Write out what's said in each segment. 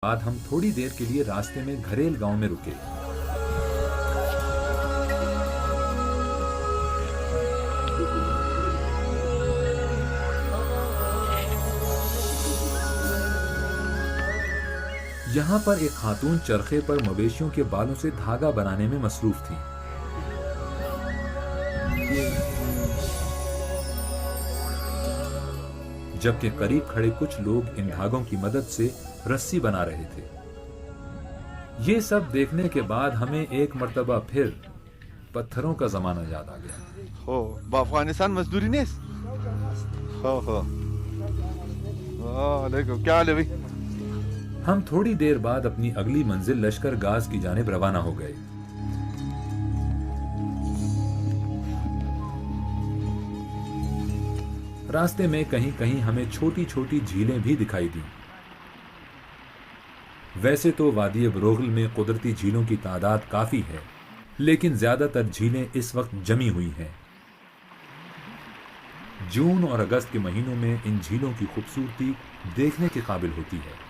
बाद हम थोड़ी देर के लिए रास्ते में घरेल गांव में रुके। यहाँ पर एक खातून चरखे पर मवेशियों के बालों से धागा बनाने में मसरूफ थी। जबकि करीब खड़े कुछ लोग इन धागों की मदद से रस्सी बना रहे थे। ये सब देखने के बाद हमें एक मर्तबा फिर पत्थरों का जमाना याद आ गया। हो अफगानिस्तान मजदूरी नहीं हो देखो क्या हाल है भाई। हम थोड़ी देर बाद अपनी अगली मंजिल लश्कर गाज की जानिब रवाना हो गए। रास्ते में कहीं कहीं हमें छोटी छोटी झीलें भी दिखाई दी। वैसे तो वादी बरोगल में कुदरती झीलों की तादाद काफी है, लेकिन ज्यादातर झीलें इस वक्त जमी हुई हैं। जून और अगस्त के महीनों में इन झीलों की खूबसूरती देखने के काबिल होती है।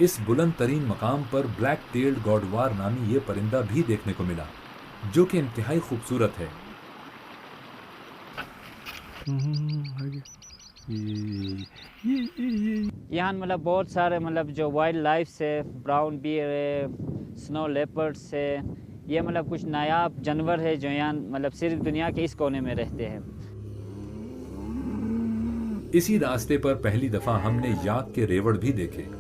इस बुलंद तरीन मकाम पर ब्लैक टेल्ड गॉडवार नामी ये परिंदा भी देखने को मिला, जो कि इंतहाई खूबसूरत है। यहाँ मतलब बहुत सारे मतलब जो वाइल्ड लाइफ से ब्राउन बियर है, स्नो लेपर्ड्स है, ये मतलब कुछ नायाब जानवर है जो यहाँ मतलब सिर्फ दुनिया के इस कोने में रहते हैं। इसी रास्ते पर पहली दफा हमने याक के रेवड़ भी देखे।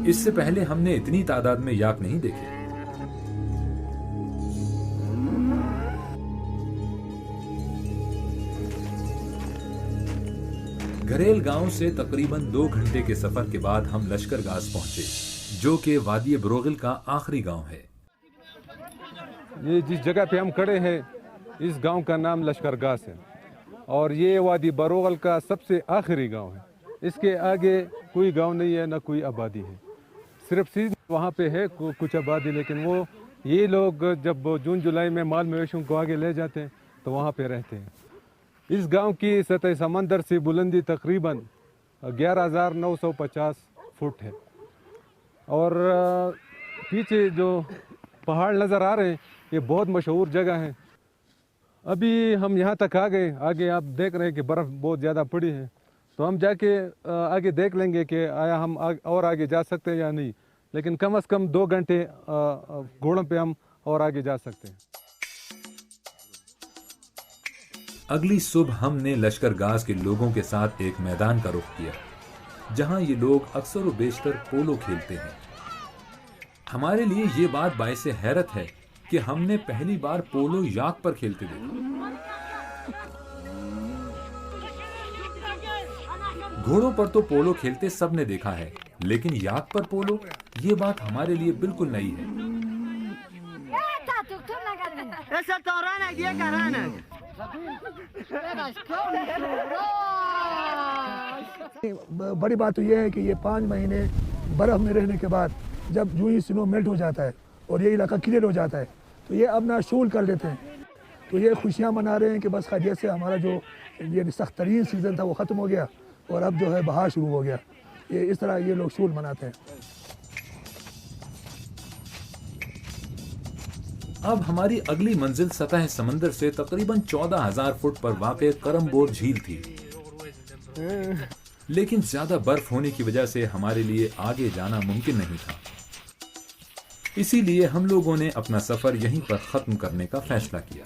इससे पहले हमने इतनी तादाद में याक नहीं देखे। घरेल गांव से तकरीबन 2 घंटे के सफर के बाद हम लश्कर गाज पहुंचे, जो कि वादी बरोगल का आखिरी गांव है। ये जिस जगह पे हम खड़े हैं, इस गांव का नाम लश्कर गाज है और ये वादी बरोगल का सबसे आखिरी गांव है। इसके आगे कोई गांव नहीं है, ना कोई आबादी है। सिर्फ सीधे वहाँ पे है कुछ आबादी, लेकिन वो ये लोग जब जून जुलाई में माल मवेशियों को आगे ले जाते हैं तो वहाँ पे रहते हैं। इस गांव की सतह समंदर से बुलंदी तकरीबन 11,950 फुट है और पीछे जो पहाड़ नज़र आ रहे हैं ये बहुत मशहूर जगह है। अभी हम यहाँ तक आ गए, आगे आप देख रहे हैं कि बर्फ़ बहुत ज़्यादा पड़ी है, तो हम जाके आगे देख लेंगे कि आया हम और आगे जा सकते हैं या नहीं, लेकिन कम से कम 2 घंटे घोड़ों पे हम और आगे जा सकते हैं। अगली सुबह हमने लश्कर गाज के लोगों के साथ एक मैदान का रुख किया, जहां ये लोग अक्सर व बेशतर पोलो खेलते हैं। हमारे लिए ये बात बाइसे हैरत है कि हमने पहली बार पोलो याक पर खेलते देखा। घोड़ों पर तो पोलो खेलते सबने देखा है, लेकिन याक पर पोलो, ये बात हमारे लिए बिल्कुल नई है। बड़ी बात तो यह है कि ये 5 महीने बर्फ में रहने के बाद जब यूं ही स्नो मेल्ट हो जाता है और ये इलाका क्लियर हो जाता है, तो ये अपना शूल कर लेते हैं। तो ये खुशियां मना रहे हैं कि बस खैरियत से हमारा जो ये सख्त तरीन सीज़न था वो ख़त्म हो गया और अब जो है बहार शुरू हो गया। ये इस तरह ये लोग शूल मनाते हैं। अब हमारी अगली मंजिल सतह समंदर से तकरीबन 14,000 फुट पर वाक़ करमबोर झील थी, लेकिन ज्यादा बर्फ होने की वजह से हमारे लिए आगे जाना मुमकिन नहीं था। इसीलिए हम लोगों ने अपना सफर यहीं पर खत्म करने का फैसला किया।